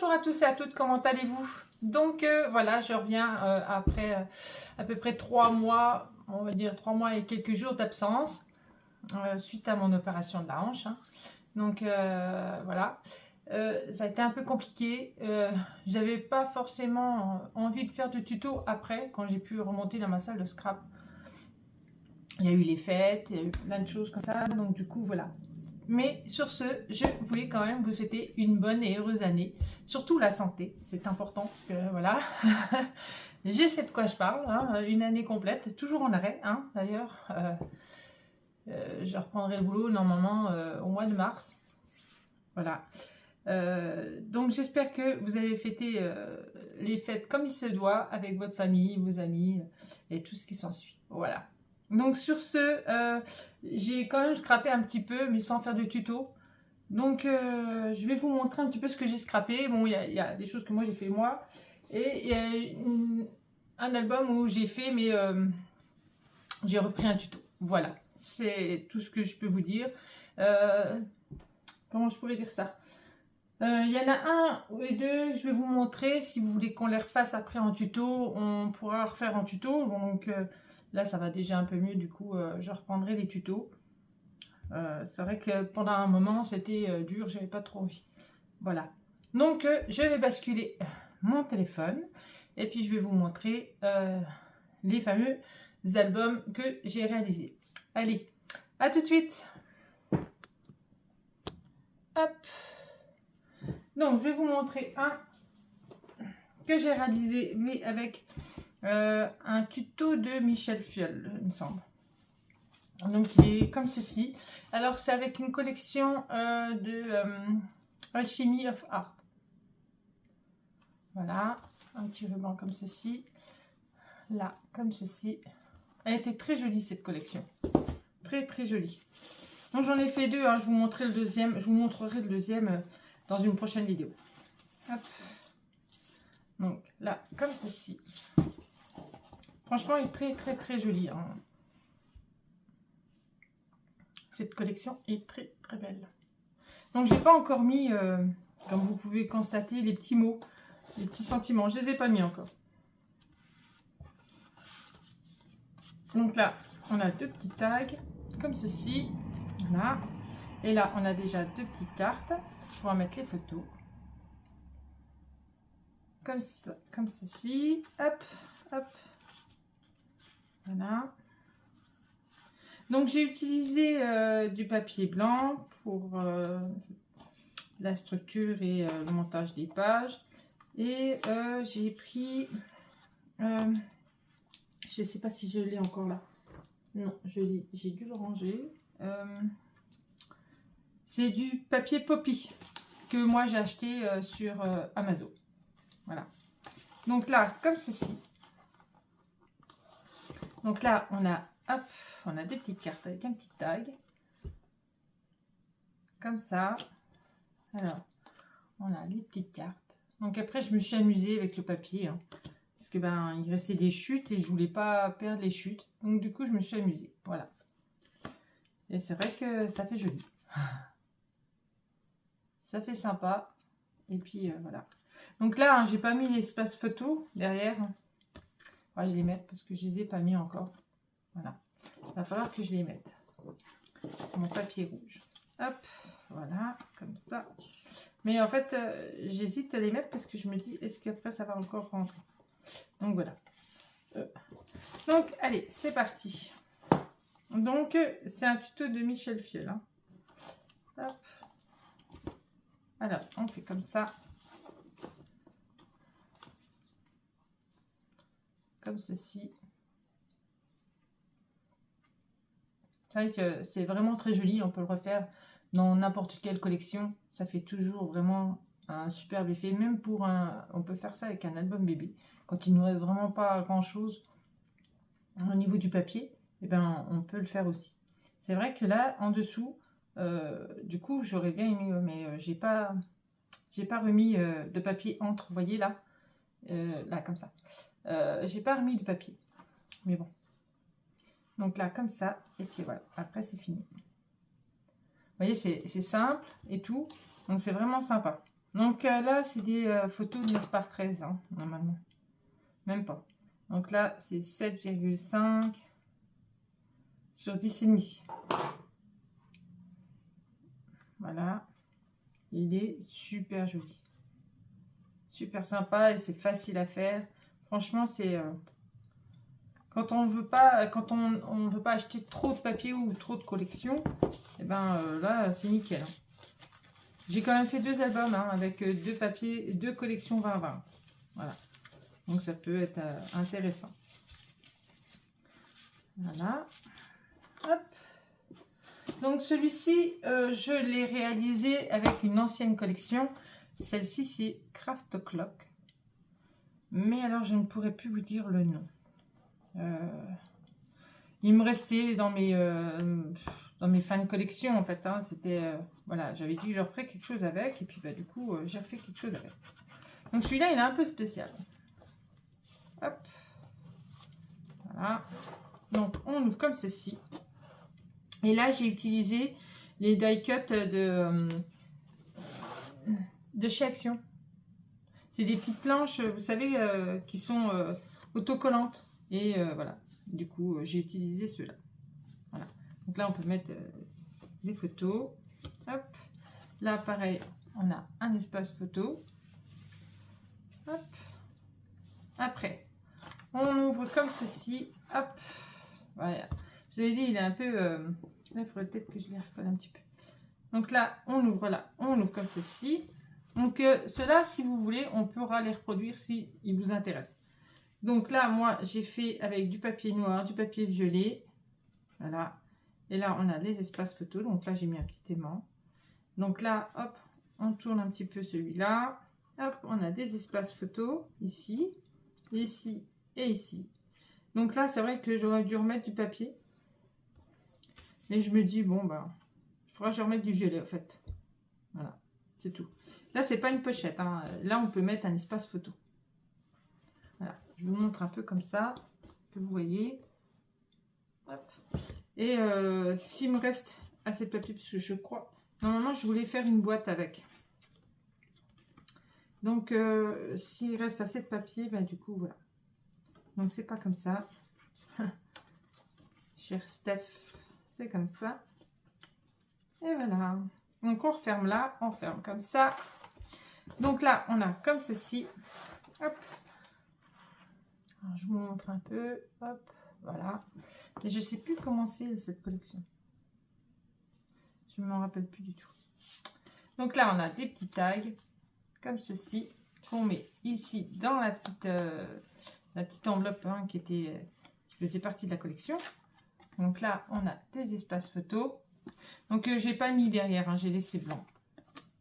Bonjour à tous et à toutes, comment allez-vous? Donc voilà, je reviens après à peu près 3 mois, on va dire 3 mois et quelques jours d'absence suite à mon opération de la hanche. Hein. Donc voilà, ça a été un peu compliqué. J'avais pas forcément envie de faire de tuto après, quand j'ai pu remonter dans ma salle de scrap. Il y a eu les fêtes, il y a eu plein de choses comme ça, donc du coup voilà. Mais sur ce, je voulais quand même vous souhaiter une bonne et heureuse année. Surtout la santé, c'est important. Parce que, voilà, je sais de quoi je parle. Hein, une année complète, toujours en arrêt. Hein, d'ailleurs, je reprendrai le boulot normalement au mois de mars. Voilà. Donc j'espère que vous avez fêté les fêtes comme il se doit avec votre famille, vos amis et tout ce qui s'ensuit. Voilà. Donc sur ce, j'ai quand même scrappé un petit peu, mais sans faire de tuto. Donc je vais vous montrer un petit peu ce que j'ai scrappé. Bon, il y a des choses que moi j'ai fait moi. Et il y a un album où j'ai fait, mais j'ai repris un tuto. Voilà, c'est tout ce que je peux vous dire. Comment je pourrais dire ça? Il y en a un et deux que je vais vous montrer. Si vous voulez qu'on les refasse après en tuto, on pourra refaire en tuto. Donc là, ça va déjà un peu mieux. Du coup, je reprendrai les tutos. C'est vrai que pendant un moment, c'était dur. J'avais pas trop envie. Voilà. Donc, je vais basculer mon téléphone. Et puis, je vais vous montrer les fameux albums que j'ai réalisés. Allez, à tout de suite. Hop. Donc, je vais vous montrer un que j'ai réalisé, mais avec un tuto de Michel Fiol, il me semble. Donc, il est comme ceci. Alors, c'est avec une collection de Alchemy of Art. Voilà, un petit ruban comme ceci. Là, comme ceci. Elle était très jolie, cette collection. Très, très jolie. Donc, j'en ai fait deux. Hein. Je vous montrerai le deuxième. Je vous montrerai le deuxième dans une prochaine vidéo. Hop. Donc, là, comme ceci. Franchement, elle est très, très, très jolie. Hein. Cette collection est très, très belle. Donc, j'ai pas encore mis, comme vous pouvez constater, les petits mots, les petits sentiments. Je les ai pas mis encore. Donc là, on a deux petits tags, comme ceci. Voilà. Et là, on a déjà deux petites cartes pour mettre les photos. Comme ça, comme ceci. Hop, hop. Voilà. Donc, j'ai utilisé du papier blanc pour la structure et le montage des pages. Et j'ai pris... je ne sais pas si je l'ai encore là. Non, j'ai dû le ranger. C'est du papier Poppy que moi j'ai acheté sur Amazon. Voilà. Donc là, comme ceci. Donc là, on a des petites cartes avec un petit tag. Comme ça. Alors, on a les petites cartes. Donc après, je me suis amusée avec le papier. Hein, parce que ben, il restait des chutes et je voulais pas perdre les chutes. Donc du coup, je me suis amusée. Voilà. Et c'est vrai que ça fait joli. Ça fait sympa. Et puis voilà. Donc là, hein, j'ai pas mis l'espace photo derrière. Ouais, je les mette parce que je les ai pas mis encore. Voilà. Il va falloir que je les mette. Mon papier rouge. Hop, voilà, comme ça. Mais en fait, j'hésite à les mettre parce que je me dis, est-ce qu'après ça va encore rentrer? Donc voilà. Donc, allez, c'est parti. Donc, c'est un tuto de Michel Fiol. Hein. Hop. Alors, on fait comme ça. Comme ceci. C'est vrai que c'est vraiment très joli. On peut le refaire dans n'importe quelle collection. Ça fait toujours vraiment un superbe effet. Même pour un... On peut faire ça avec un album bébé. Quand il ne nous reste vraiment pas grand-chose au niveau du papier, eh ben, on peut le faire aussi. C'est vrai que là, en dessous, du coup, j'aurais bien aimé, mais j'ai pas remis de papier entre. Vous voyez là, là comme ça. J'ai pas remis de papier, mais bon. Donc là, comme ça, et puis voilà. Après, c'est fini. Vous voyez, c'est simple et tout, donc c'est vraiment sympa. Donc là, c'est des photos de 9 par 13, hein, normalement. Même pas. Donc là, c'est 7,5 sur 10,5. Voilà. Il est super joli. Super sympa et c'est facile à faire. Franchement, c'est... quand on veut pas, on veut pas acheter trop de papier ou trop de collections, et ben là, c'est nickel. J'ai quand même fait 2 albums hein, avec 2 papiers, 2 collections 20-20. Voilà. Donc ça peut être intéressant. Voilà. Hop. Donc celui-ci, je l'ai réalisé avec une ancienne collection. Celle-ci, c'est Craft Clock. Mais alors, je ne pourrais plus vous dire le nom. Il me restait dans mes fins de collection, en fait. Hein, c'était, voilà, j'avais dit que je referais quelque chose avec. Et puis, bah, du coup, j'ai refait quelque chose avec. Donc, celui-là, il est un peu spécial. Hop. Voilà. Donc, on ouvre comme ceci. Et là, j'ai utilisé les die cut de chez Action. C'est des petites planches, vous savez, qui sont autocollantes. Et voilà, du coup, j'ai utilisé ceux-là. Voilà. Donc là, on peut mettre des photos. Hop. Là, pareil, on a un espace photo. Hop. Après, on ouvre comme ceci. Hop. Voilà. Je vous avais dit, il est un peu... là, il faudrait peut-être que je les recolle un petit peu. Donc là, on ouvre là. On ouvre comme ceci. Donc ceux-là, si vous voulez, on pourra les reproduire si ils vous intéressent. Donc là, moi, j'ai fait avec du papier noir, du papier violet. Voilà. Et là, on a les espaces photos. Donc là, j'ai mis un petit aimant. Donc là, hop, on tourne un petit peu celui-là. Hop, on a des espaces photos ici, ici et ici. Donc là, c'est vrai que j'aurais dû remettre du papier. Mais je me dis, bon, bah, il faudra que je remette du violet, en fait. Voilà, c'est tout. Là, c'est pas une pochette. Hein. Là, on peut mettre un espace photo. Voilà, je vous montre un peu comme ça, que vous voyez. Hop. Et s'il me reste assez de papier, parce que je crois... Normalement, je voulais faire une boîte avec. Donc, s'il reste assez de papier, ben, du coup, voilà. Donc, c'est pas comme ça. Cher Steph, c'est comme ça. Et voilà. Donc, on referme là, on ferme comme ça. Donc là, on a comme ceci. Hop. Alors, je vous montre un peu. Hop. Voilà. Mais je sais plus comment c'est cette collection. Je ne m'en rappelle plus du tout. Donc là, on a des petits tags comme ceci qu'on met ici dans la petite enveloppe hein, qui faisait partie de la collection. Donc là, on a des espaces photos. Donc j'ai pas mis derrière, hein, j'ai laissé blanc.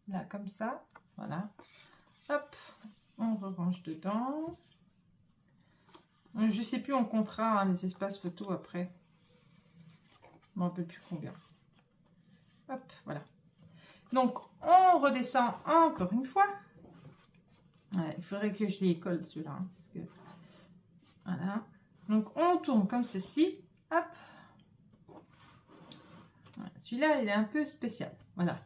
Là, comme ça, voilà. Hop, on range dedans. Je sais plus, on comptera hein, les espaces photos après. Je ne me rappelle plus combien. Hop, voilà. Donc, on redescend encore une fois. Voilà, il faudrait que je les colle ceux-là. Hein, parce que... Voilà. Donc, on tourne comme ceci. Hop. Voilà, celui-là, il est un peu spécial. Voilà.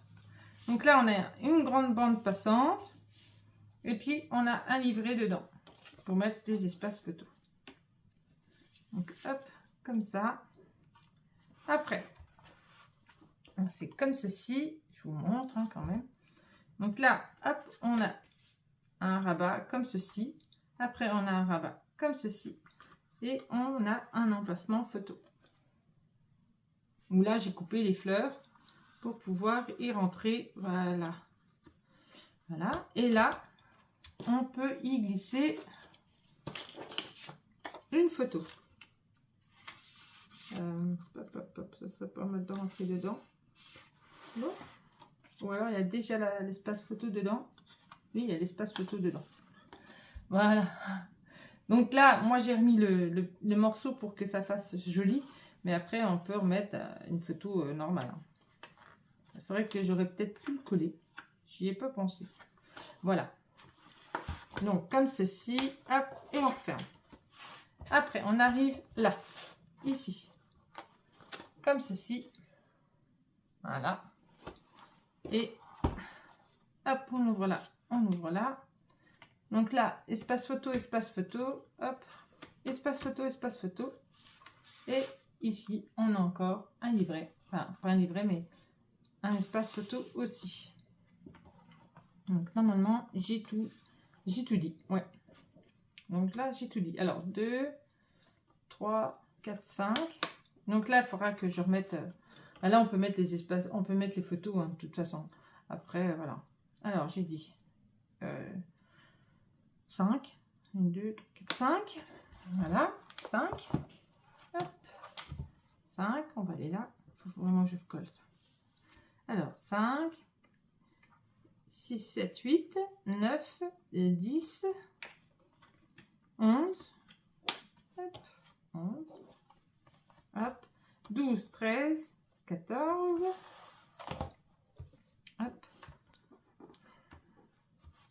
Donc là, on a une grande bande passante. Et puis, on a un livret dedans. Pour mettre des espaces photos. Donc, hop, comme ça. Après, c'est comme ceci. Je vous montre hein, quand même. Donc là, hop, on a un rabat comme ceci. Après, on a un rabat comme ceci. Et on a un emplacement photo. Où là, j'ai coupé les fleurs pour pouvoir y rentrer. Voilà. Voilà. Et là, on peut y glisser une photo. Hop, hop, hop, ça serait pas mal de rentrer dedans. Bon. Ou alors, il y a déjà l'espace photo dedans. Oui, il y a l'espace photo dedans. Voilà. Donc là, moi, j'ai remis le morceau pour que ça fasse joli. Mais après, on peut remettre une photo normale. C'est vrai que j'aurais peut-être pu le coller. J'y ai pas pensé. Voilà. Donc, comme ceci. Hop, et on referme. Après, on arrive là. Ici. Comme ceci. Voilà. Et hop, on ouvre là. on ouvre là. Donc là, espace photo, hop, espace photo. Et ici, on a encore un livret. Enfin, pas un livret, mais un espace photo aussi. Donc normalement, j'ai tout dit. Ouais. Donc là, j'ai tout dit. Alors, 2, 3, 4, 5. Donc là, il faudra que je remette... là, on peut mettre les espaces, on peut mettre les photos, hein, de toute façon. Après, voilà. Alors, j'ai dit 5. 1, 2, 3, 4, 5. Voilà, 5. Hop. 5, on va aller là. Il faut vraiment que je colle ça. Alors, 5, 6, 7, 8, 9, 10, 11, hop, 11, hop, 12, 13, 14, hop,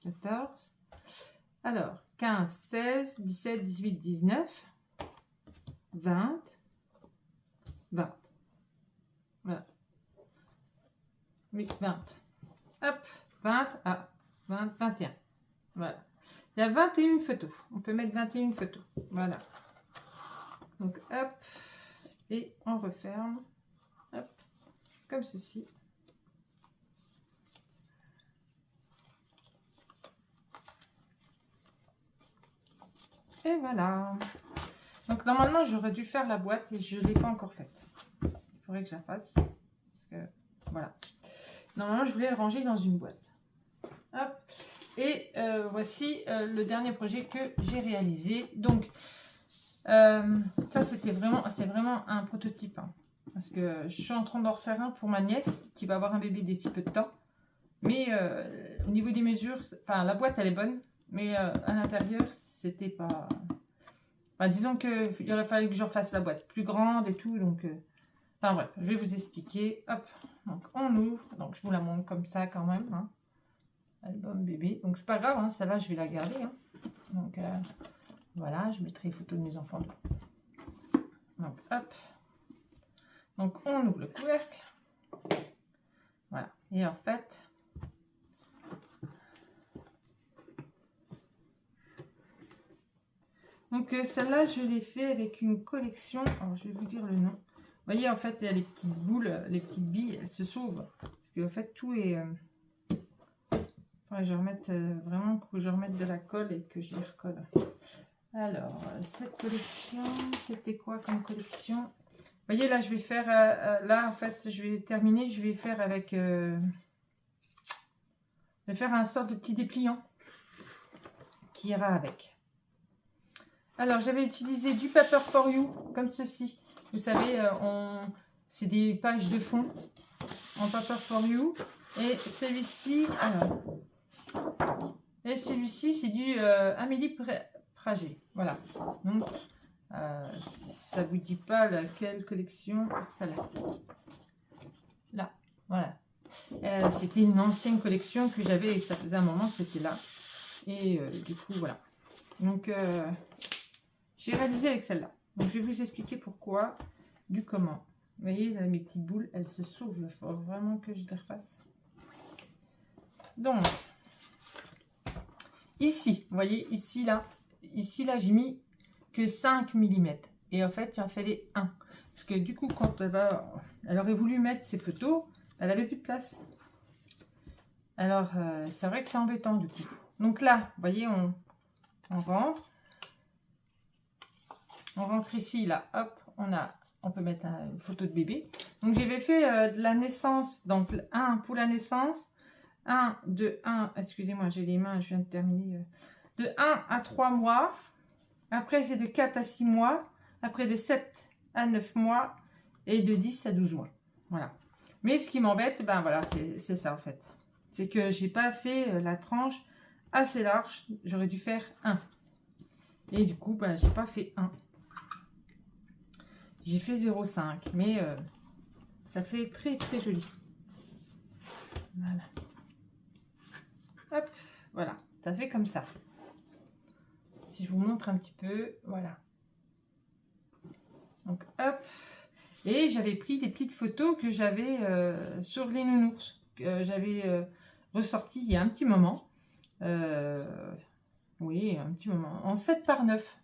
14, alors 15, 16, 17, 18, 19, 20, 20, voilà, oui, 20, hop, 20, ah, 20, 21, voilà. Il y a 21 photos. On peut mettre 21 photos. Voilà. Donc, hop. Et on referme. Hop. Comme ceci. Et voilà. Donc, normalement, j'aurais dû faire la boîte et je ne l'ai pas encore faite. Il faudrait que je la fasse. Parce que, voilà. Normalement, je voulais la ranger dans une boîte. Hop. Et voici le dernier projet que j'ai réalisé. Donc, ça, c'est vraiment un prototype. Hein, parce que je suis en train d'en refaire un pour ma nièce qui va avoir un bébé d'ici peu de temps. Mais au niveau des mesures, enfin, la boîte, elle est bonne. Mais à l'intérieur, c'était pas... Enfin, disons qu'il aurait fallu que je refasse la boîte plus grande et tout. Donc, enfin bref, je vais vous expliquer. Hop, donc on ouvre. Donc, je vous la montre comme ça quand même. Hein. Album bébé, donc c'est pas grave, hein, celle-là je vais la garder. Hein. Donc voilà, je mettrai les photos de mes enfants. Donc hop, donc on ouvre le couvercle. Voilà, et en fait, donc celle-là je l'ai fait avec une collection. Alors je vais vous dire le nom. Vous voyez, en fait, il y a les petites boules, les petites billes, elles se sauvent parce que en fait tout est je vais remettre vraiment que je remette de la colle et que je les recolle. Alors, cette collection, c'était quoi comme collection? Vous voyez, là, je vais faire, là, en fait, je vais terminer, je vais faire avec, je vais faire un sort de petit dépliant qui ira avec. Alors, j'avais utilisé du Paper for You, comme ceci. Vous savez, c'est des pages de fond en Paper for You. Et celui-ci, alors... Et celui-ci, c'est du Amélie Prager. Voilà. Donc, ça vous dit pas laquelle collection. Celle-là. Là. Voilà. C'était une ancienne collection que j'avais et ça faisait un moment que c'était là. Et du coup, voilà. Donc, j'ai réalisé avec celle-là. Donc, je vais vous expliquer pourquoi, du comment. Vous voyez, là, mes petites boules, elles se sauvent. Il faut vraiment que je les refasse. Donc, ici, vous voyez, ici là, j'ai mis que 5 mm. Et en fait, il en fallait 1. Parce que du coup, quand elle aurait voulu mettre ses photos, elle avait plus de place. Alors, c'est vrai que c'est embêtant du coup. Donc là, vous voyez, on rentre. On rentre ici, là, hop, on peut mettre une photo de bébé. Donc, j'avais fait de la naissance, donc 1 pour la naissance. 1, de 1, excusez-moi, j'ai les mains, je viens de terminer. De 1 à 3 mois. Après, c'est de 4 à 6 mois. Après, de 7 à 9 mois. Et de 10 à 12 mois. Voilà. Mais ce qui m'embête, ben voilà, c'est ça en fait. C'est que j'ai pas fait la tranche assez large. J'aurais dû faire 1. Et du coup, ben, j'ai pas fait 1. J'ai fait 0,5. Mais ça fait très très joli. Voilà. Hop, voilà, ça fait comme ça. Si je vous montre un petit peu, voilà. Donc, hop. Et j'avais pris des petites photos que j'avais sur les nounours. Que j'avais ressorti il y a un petit moment. Oui, un petit moment. En 7 par 9.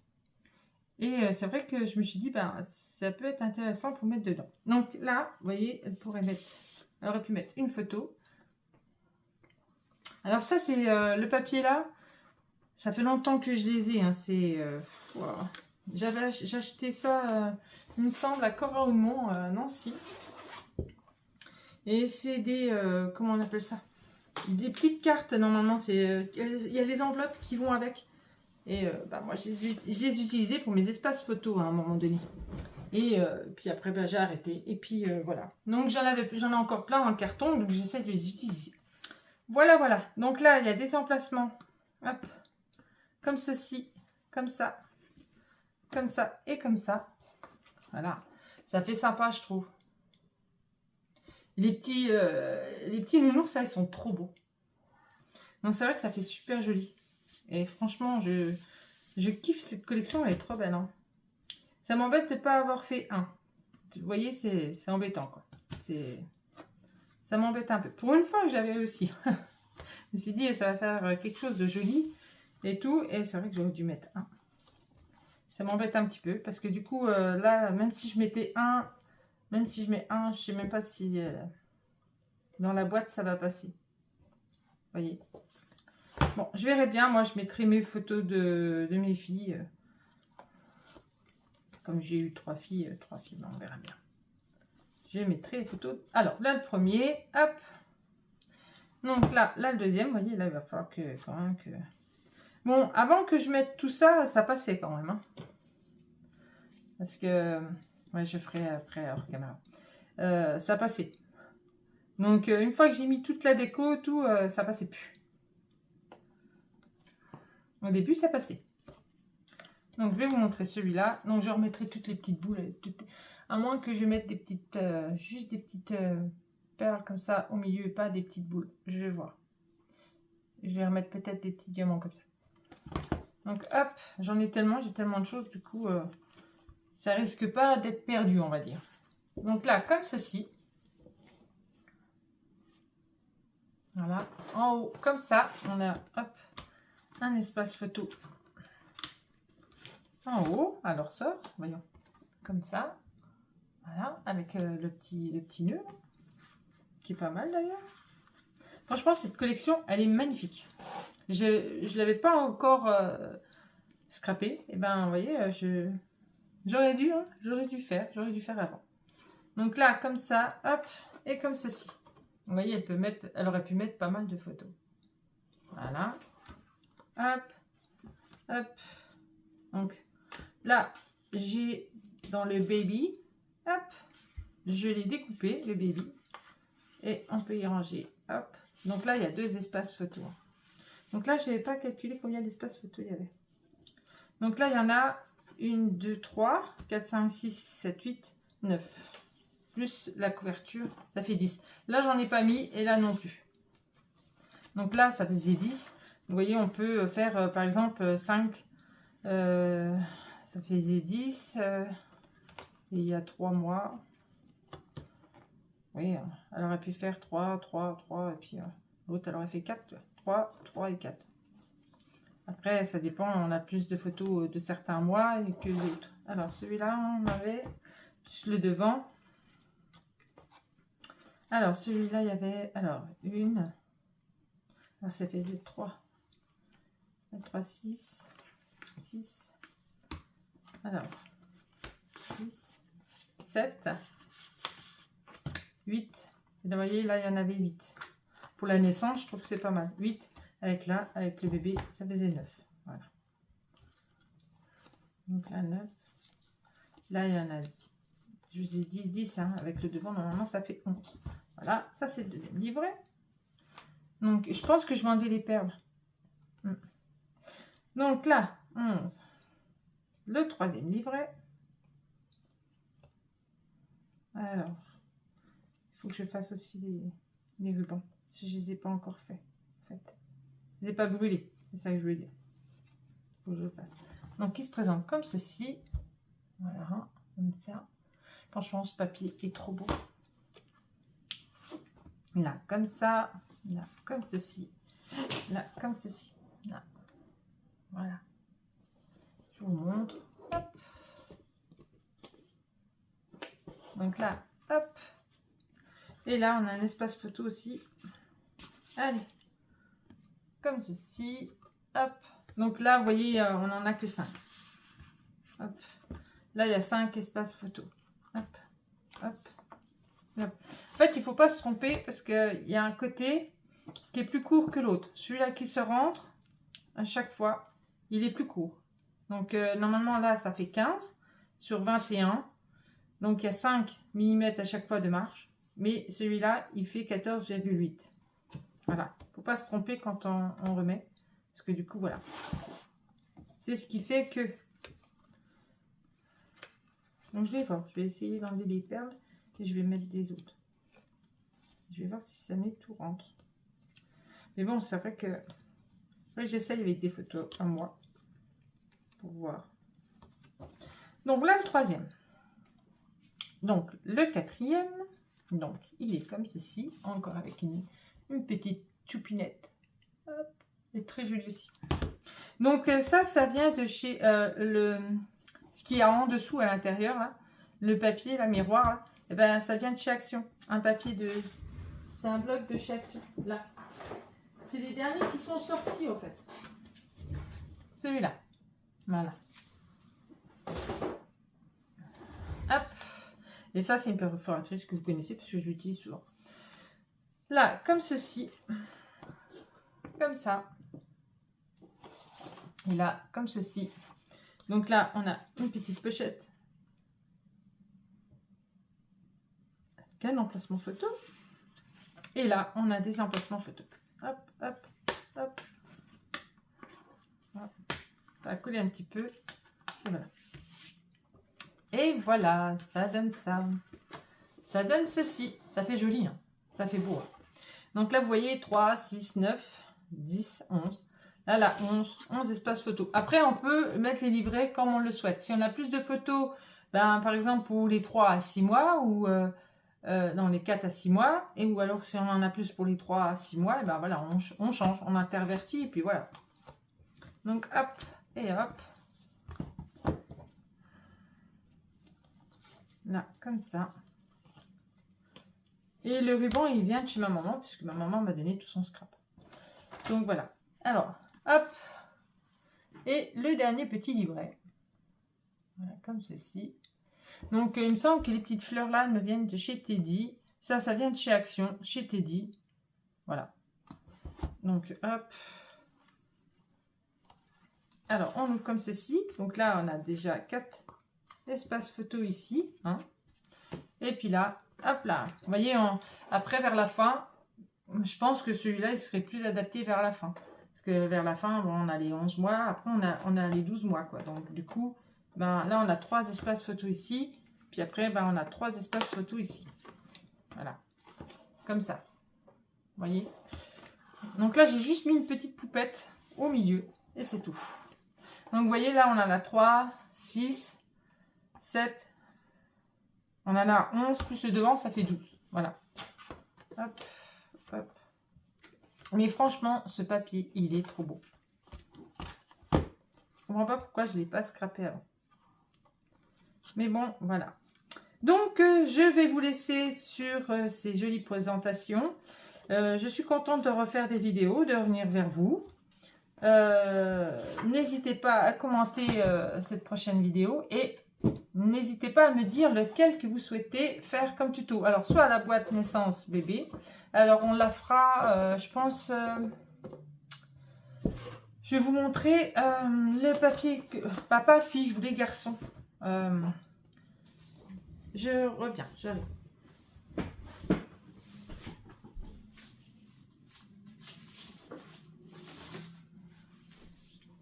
Et c'est vrai que je me suis dit, ben, ça peut être intéressant pour mettre dedans. Donc là, vous voyez, elle aurait pu mettre une photo. Alors ça, c'est le papier là. Ça fait longtemps que je les ai. Hein, wow. J'ai acheté ça, il me semble, à Cora-Haumont, Nancy. Et c'est des, comment on appelle ça? Des petites cartes, normalement. Il y a les enveloppes qui vont avec. Et bah, moi, je les utilisais pour mes espaces photos à un moment donné. Et puis après, bah, j'ai arrêté. Et puis voilà. Donc j'en ai encore plein dans le carton, donc j'essaie de les utiliser. Voilà, voilà. Donc là, il y a des emplacements. Hop. Comme ceci, comme ça et comme ça. Voilà. Ça fait sympa, je trouve. Les petits nounours, ça, ils sont trop beaux. Donc c'est vrai que ça fait super joli. Et franchement, je kiffe cette collection, elle est trop belle. Hein. Ça m'embête de ne pas avoir fait un. Vous voyez, c'est embêtant, quoi. Ça m'embête un peu. Pour une fois que j'avais réussi. Je me suis dit, ça va faire quelque chose de joli et tout. Et c'est vrai que j'aurais dû mettre un. Ça m'embête un petit peu parce que du coup, là, même si je mettais un, même si je mets un, je sais même pas si dans la boîte ça va passer. Vous voyez. Bon, je verrai bien. Moi, je mettrai mes photos de mes filles. Comme j'ai eu trois filles, ben, on verra bien. Je mettrai les photos. Alors, là, le premier, hop. Donc là, le deuxième, vous voyez, là, il va falloir quand même que... Bon, avant que je mette tout ça, ça passait quand même. Hein. Parce que... Ouais, je ferai après hors caméra. Ça passait. Donc, une fois que j'ai mis toute la déco, tout, ça passait plus. Au début, ça passait. Donc, je vais vous montrer celui-là. Donc, je remettrai toutes les petites boules. À moins que je mette des petites... juste des petites perles comme ça au milieu et pas des petites boules. Je vais voir. Je vais remettre peut-être des petits diamants comme ça. Donc, hop, j'en ai tellement, j'ai tellement de choses. Du coup, ça risque pas d'être perdu, on va dire. Donc là, comme ceci. Voilà. En haut, comme ça, on a, hop, un espace photo. En haut, alors sort, voyons. Comme ça. Voilà, avec le petit nœud. Qui est pas mal d'ailleurs. Franchement, cette collection, elle est magnifique. Je ne l'avais pas encore scrappée. Et ben, vous voyez, j'aurais dû faire avant. Donc là, comme ça, hop, et comme ceci. Vous voyez, elle aurait pu mettre pas mal de photos. Voilà. Hop, hop. Donc là, j'ai dans le baby, hop, je l'ai découpé, le baby. Et on peut y ranger, hop. Donc là, il y a 2 espaces photos. Donc là, je n'avais pas calculé combien d'espaces photos il y avait. Donc là, il y en a 1, 2, 3, 4, 5, 6, 7, 8, 9. Plus la couverture, ça fait 10. Là, j'en ai pas mis et là non plus. Donc là, ça faisait 10. Vous voyez, on peut faire par exemple 5. Ça faisait 10. Et il y a 3 mois. Oui, elle aurait pu faire 3, 3, 3. Et puis l'autre, elle aurait fait 4. 3, 3 et 4. Après, ça dépend. On a plus de photos de certains mois que d'autres. Alors, celui-là, on avait juste le devant. Alors, celui-là, il y avait, alors, une, alors ça faisait 3, 3, 6, 6, alors, 6, 7, 8, et là, vous voyez, là, il y en avait 8. Pour la naissance, je trouve que c'est pas mal. 8, avec là, avec le bébé, ça faisait 9, voilà. Donc là, 9, là, il y en a, je vous ai dit 10, hein, avec le devant, normalement, ça fait 11. Voilà, ça c'est le deuxième livret. Donc, je pense que je vais enlever les perles. Donc là, 11. Le troisième livret. Alors, il faut que je fasse aussi les rubans. Si je ne les ai pas encore fait. En fait. Je ne les ai pas brûlés. C'est ça que je voulais dire. Il faut que je le fasse. Donc, il se présente comme ceci. Voilà, comme ça. Franchement, ce papier est trop beau. Là, comme ça. Là, comme ceci. là, comme ceci. Là. Voilà. Je vous montre. Hop. Donc là, hop. Et là, on a un espace photo aussi. Allez. Comme ceci. Hop. Donc là, vous voyez, on n'en a que 5. Hop. Là, il y a 5 espaces photo. Hop. Hop. Hop. En fait, il ne faut pas se tromper parce qu'il y a un côté qui est plus court que l'autre. Celui-là qui se rentre, à chaque fois, il est plus court. Donc, normalement, là, ça fait 15 sur 21. Donc, il y a 5 mm à chaque fois de marge. Mais celui-là, il fait 14,8. Voilà. Il ne faut pas se tromper quand on remet. Parce que du coup, voilà. C'est ce qui fait que... Donc, je vais voir. Je vais essayer d'enlever les perles. Et je vais mettre des autres. Je vais voir si ça met tout rentre. Mais bon, c'est vrai que... Oui, j'essaye avec des photos à moi. Pour voir. Donc là, le troisième. Donc, le quatrième. Donc, il est comme ceci. Encore avec une petite choupinette. Hop. Il est très joli aussi. Donc, ça vient de chez ce qui est en dessous à l'intérieur. Le papier, la miroir. Là, et ben, ça vient de chez Action. Un papier de... C'est un bloc de chez Action. Là. C'est les derniers qui sont sortis, au fait. Celui-là. Voilà. Hop. Et ça, c'est une perforatrice que vous connaissez parce que je l'utilise souvent. Là, comme ceci. Comme ça. Et là, comme ceci. Donc là, on a une petite pochette. Avec un emplacement photo. Et là, on a des emplacements photo. Hop, hop, hop. Ça va coller un petit peu. Et voilà. Et voilà, ça donne ça. Ça donne ceci. Ça fait joli, hein. Ça fait beau. Hein. Donc là, vous voyez 3, 6, 9, 10, 11. Là, 11 espaces photos. Après, on peut mettre les livrets comme on le souhaite. Si on a plus de photos, ben, par exemple, pour les 3 à 6 mois ou dans les 4 à 6 mois, et ou alors si on en a plus pour les 3 à 6 mois, et ben voilà, on change, on intervertit, et puis voilà. Donc, hop, et hop. Là, comme ça. Et le ruban, il vient de chez ma maman, puisque ma maman m'a donné tout son scrap. Donc, voilà. Alors, hop. Et le dernier petit livret. Voilà, comme ceci. Donc, il me semble que les petites fleurs là, elles me viennent de chez Teddy. Ça vient de chez Action, chez Teddy. Voilà. Donc, hop. Alors, on ouvre comme ceci. Donc là, on a déjà 4 espaces photos ici. Hein. Et puis là, hop là. Vous voyez, après, vers la fin, je pense que celui-là, il serait plus adapté vers la fin. Parce que vers la fin, bon, on a les 11 mois. Après, on a les 12 mois. Quoi. Donc, du coup, ben, là, on a 3 espaces photos ici. Puis après, ben, on a 3 espaces photos ici. Voilà. Comme ça. Vous voyez? Donc là, j'ai juste mis une petite poupette au milieu. Et c'est tout. Donc, vous voyez, là, on en a 3, 6, 7. On en a 11, plus le devant, ça fait 12. Voilà. Hop, hop. Mais franchement, ce papier, il est trop beau. Je ne comprends pas pourquoi je ne l'ai pas scrappé avant. Mais bon, voilà. Donc, je vais vous laisser sur ces jolies présentations. Je suis contente de refaire des vidéos, de revenir vers vous. N'hésitez pas à commenter cette prochaine vidéo et n'hésitez pas à me dire lequel que vous souhaitez faire comme tuto. Alors, soit la boîte naissance bébé. Alors, on la fera, je pense... je vais vous montrer le papier que... Papa, fille, je voulais garçon. Je reviens, j'arrive.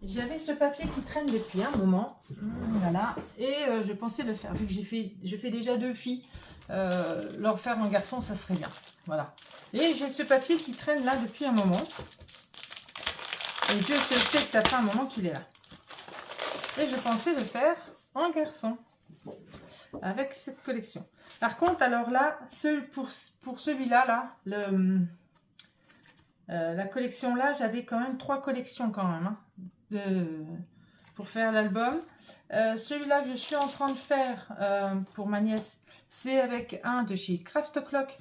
J'avais ce papier qui traîne depuis un moment, voilà, et je pensais le faire, vu que je fais déjà 2 filles, leur faire un garçon, ça serait bien, voilà. Et j'ai ce papier qui traîne là depuis un moment, et je sais que ça fait un moment qu'il est là. Et je pensais le faire en garçon, avec cette collection. Par contre, alors là, pour celui-là, là, La collection là, j'avais quand même 3 collections quand même pour faire l'album. Celui-là que je suis en train de faire pour ma nièce, c'est avec un de chez Craft O'Clock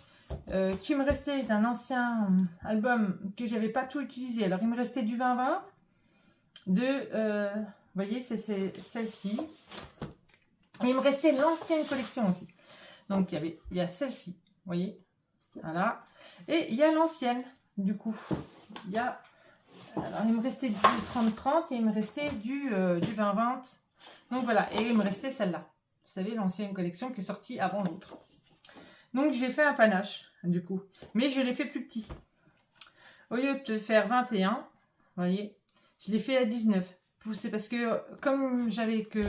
qui me restait d'un ancien album que j'avais pas tout utilisé. Alors il me restait du 2020, vous voyez, c'est celle-ci. Et il me restait l'ancienne collection aussi. Donc il y a celle-ci, vous voyez, voilà. Et il y a l'ancienne, du coup. Alors il me restait du 30-30 et il me restait du 20-20. Donc voilà, et il me restait celle-là. Vous savez, l'ancienne collection qui est sortie avant l'autre. Donc j'ai fait un panache, du coup. Mais je l'ai fait plus petit. Au lieu de faire 21, vous voyez, je l'ai fait à 19. C'est parce que comme j'avais que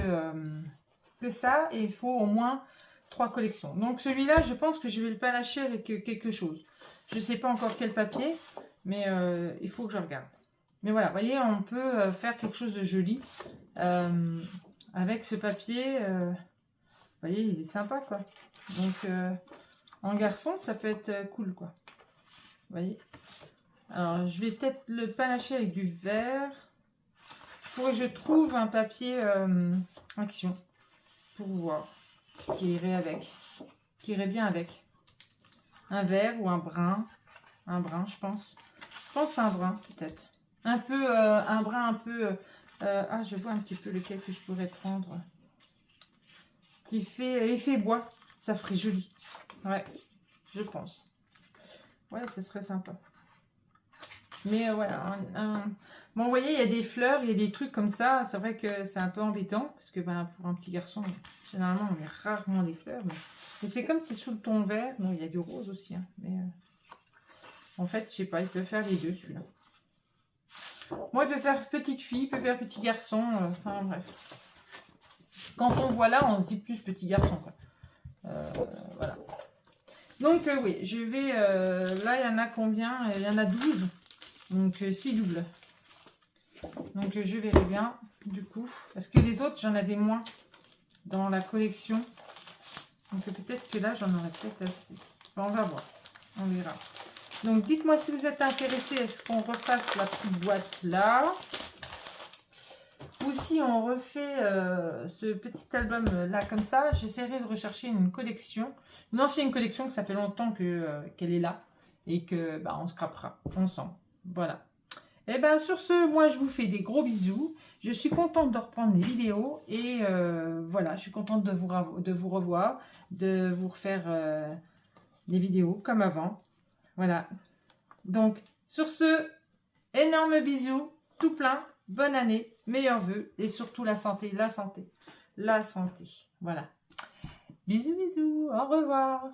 ça, et il faut au moins 3 collections. Donc celui-là, je pense que je vais le panacher avec quelque chose. Je ne sais pas encore quel papier, mais il faut que je regarde. Mais voilà, vous voyez, on peut faire quelque chose de joli avec ce papier. Vous voyez, il est sympa, quoi. Donc, en garçon, ça peut être cool, quoi. Vous voyez. Alors, je vais peut-être le panacher avec du vert. Il faudrait que je trouve un papier action pour voir qui irait avec. Qui irait bien avec. Un vert ou un brun. Un brun, je pense. Je pense à un brun, peut-être. Un peu, un brun un peu... ah, je vois un petit peu lequel que je pourrais prendre. Qui fait effet bois. Ça ferait joli. Ouais, je pense. Ouais, ça serait sympa. Mais voilà, bon, vous voyez, il y a des fleurs, il y a des trucs comme ça. C'est vrai que c'est un peu embêtant. Parce que ben, pour un petit garçon, généralement, on met rarement les fleurs. Mais c'est comme c'est sous le ton vert. Bon, il y a du rose aussi. Hein, mais en fait, je sais pas, il peut faire les deux, celui-là. Moi, il peut faire petite fille, il peut faire petit garçon. Enfin, bref. Quand on voit là, on se dit plus petit garçon, quoi. Voilà. Donc, oui, je vais... là, il y en a combien? Il y en a 12. Donc, 6 doubles. Donc, je verrai bien, du coup. Parce que les autres, j'en avais moins dans la collection. Donc, peut-être que là, j'en aurais peut-être assez. Bon, on va voir. On verra. Donc, dites-moi si vous êtes intéressé. Est-ce qu'on refasse la petite boîte là? Ou si on refait ce petit album là comme ça, j'essaierai de rechercher une collection, une ancienne collection que ça fait longtemps qu'elle est là et que bah, on scrapera ensemble. Voilà. Et bien sur ce, moi je vous fais des gros bisous. Je suis contente de reprendre les vidéos et voilà, je suis contente de vous revoir, de vous refaire des vidéos comme avant. Voilà. Donc sur ce, énorme bisous, tout plein. Bonne année, meilleurs vœux et surtout la santé, la santé, la santé. Voilà. Bisous, bisous, au revoir.